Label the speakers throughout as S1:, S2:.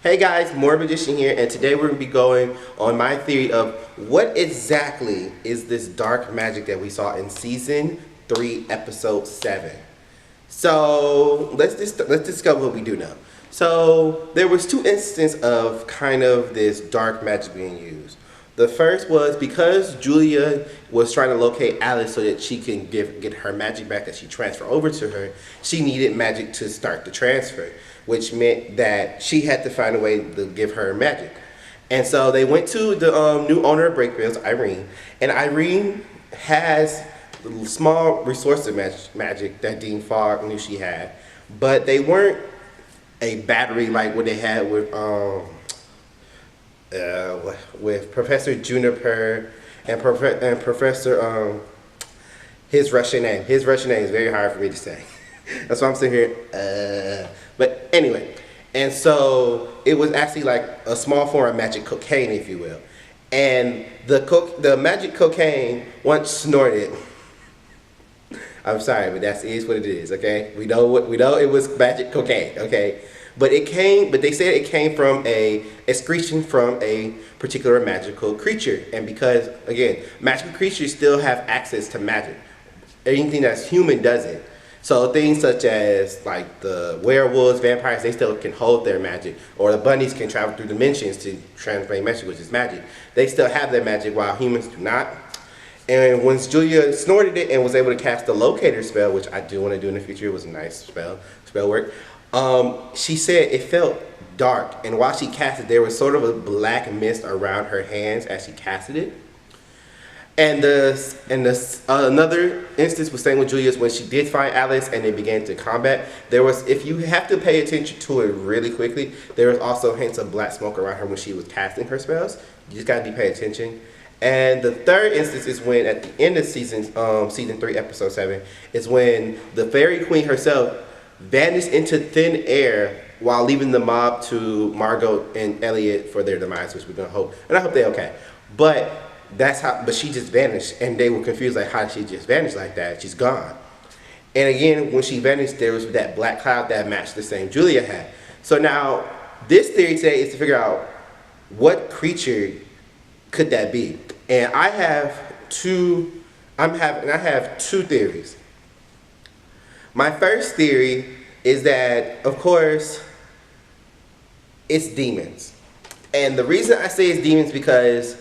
S1: Hey guys, Morbid here, and today we're going to be going on my theory of what exactly is this dark magic that we saw in Season 3, Episode 7. So, let's discover what we do know. So, there was two instances of kind of this dark magic being used. The first was because Julia was trying to locate Alice so that she can get her magic back that she transferred over to her. She needed magic to start the transfer, which meant that she had to find a way to give her magic. And so they went to the new owner of Breakbills, Irene, and Irene has the small resource of magic that Dean Fogg knew she had, but they weren't a battery like what they had with Professor Juniper and Professor his Russian name. His Russian name is very hard for me to say. That's why I'm sitting here. But anyway, and so it was actually like a small form of magic cocaine, if you will. And the magic cocaine, once snorted, I'm sorry, but that is what it is. Okay, we know it was magic cocaine. Okay. But they said it came from a excretion from a particular magical creature. And because, again, magical creatures still have access to magic. Anything that's human doesn't. So things such as like the werewolves, vampires, they still can hold their magic. Or the bunnies can travel through dimensions to transmit magic, which is magic. They still have their magic while humans do not. And once Julia snorted it and was able to cast the locator spell, which I do want to do in the future, it was a nice spell work. She said it felt dark, and while she cast it, there was sort of a black mist around her hands as she casted it. And another instance was saying with Julius when she did find Alice and they began to combat. There was, if you have to pay attention to it really quickly, there was also hints of black smoke around her when she was casting her spells. You just gotta be paying attention. And the third instance is when at the end of season 3, episode 7, is when the Fairy Queen herself vanished into thin air while leaving the mob to Margot and Elliot for their demise, which we're gonna hope, and I hope they're okay. But she just vanished, and they were confused, like, how did she just vanish like that? She's gone. And again, when she vanished, there was that black cloud that matched the same Julia had. So now, this theory today is to figure out what creature could that be. And I have two theories. My first theory is that, of course, it's demons. And the reason I say it's demons because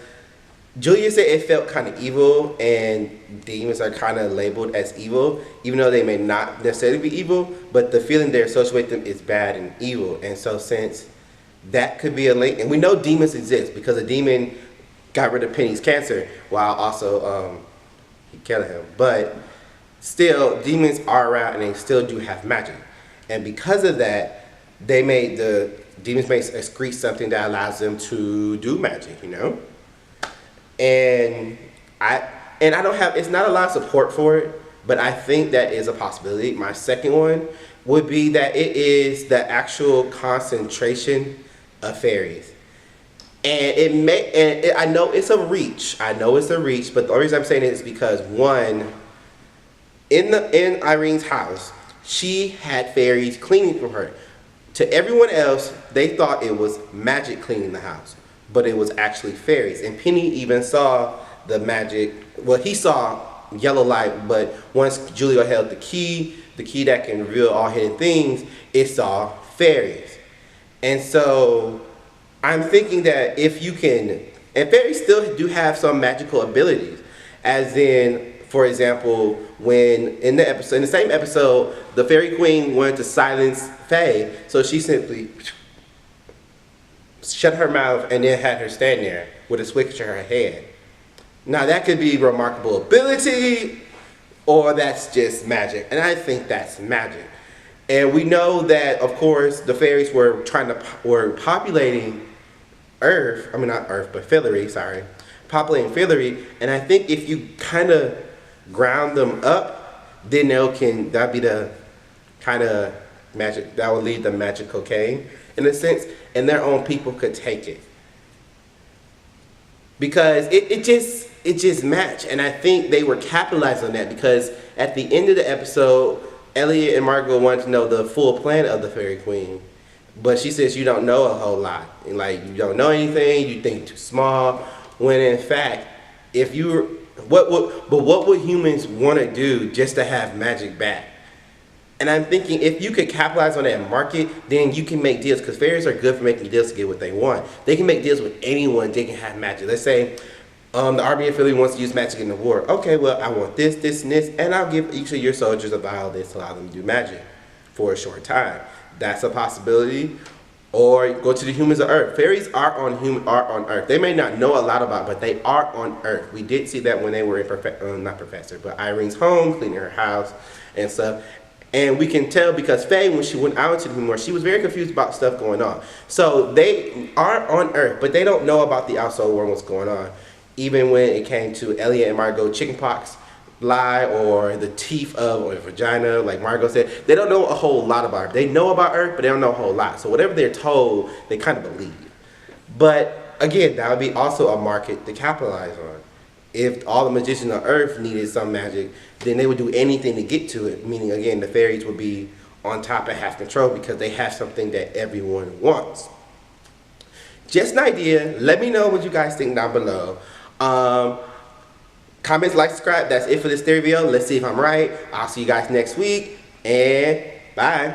S1: Julia said it felt kind of evil, and demons are kind of labeled as evil, even though they may not necessarily be evil, but the feeling they associate with them is bad and evil. And so since that could be a link, and we know demons exist because a demon got rid of Penny's cancer while also he killed him. But still, demons are around and they still do have magic. And because of that, demons may excrete something that allows them to do magic, you know? And I don't have, it's not a lot of support for it, but I think that is a possibility. My second one would be that it is the actual concentration of fairies. And I know it's a reach. I know it's a reach, but the only reason I'm saying it is because one, in Irene's house, she had fairies cleaning for her. To everyone else, they thought it was magic cleaning the house, but it was actually fairies. And Penny even saw the magic. Well, he saw yellow light, but once Julia held the key that can reveal all hidden things, it saw fairies. And so I'm thinking that if you can, and fairies still do have some magical abilities, as in, for example, when in the same episode, the Fairy Queen wanted to silence Faye, so she simply shut her mouth and then had her stand there with a switch to her head. Now that could be remarkable ability, or that's just magic, and I think that's magic. And we know that, of course, the fairies were populating Earth. I mean, not Earth, but Fillory. Sorry, populating Fillory. And I think if you kind of ground them up, then that'd be the kind of magic that would lead the magic cocaine in a sense, and their own people could take it because it just matched. And I think they were capitalizing on that because at the end of the episode, Elliot and Margot wanted to know the full plan of the Fairy Queen, But she says you don't know a whole lot. And like, you don't know anything, you think too small. When in fact, if you what would humans want to do just to have magic back? And I'm thinking, if you could capitalize on that market, then you can make deals, because fairies are good for making deals to get what they want. They can make deals with anyone. They can have magic. Let's say the army affiliate wants to use magic in the war. Okay, well, I want this, this, and this, and I'll give each of your soldiers a vial of this to allow them to do magic for a short time. That's a possibility. Or go to the humans of Earth. Fairies are on Earth. They may not know a lot about it, but they are on Earth. We did see that when they were in not Professor, but Irene's home, cleaning her house and stuff. And we can tell because Faye, when she went out into the humor, she was very confused about stuff going on. So they are on Earth, but they don't know about the outside world, what's going on. Even when it came to Elliot and Margot chickenpox lie, or the teeth of, or the vagina, like Margot said, they don't know a whole lot about Earth. They know about Earth, but they don't know a whole lot. So whatever they're told, they kind of believe. But again, that would be also a market to capitalize on. If all the magicians on Earth needed some magic, then they would do anything to get to it. Meaning, again, the fairies would be on top and have control because they have something that everyone wants. Just an idea. Let me know what you guys think down below. Comments, like, subscribe. That's it for this theory video. Let's see if I'm right. I'll see you guys next week. And bye.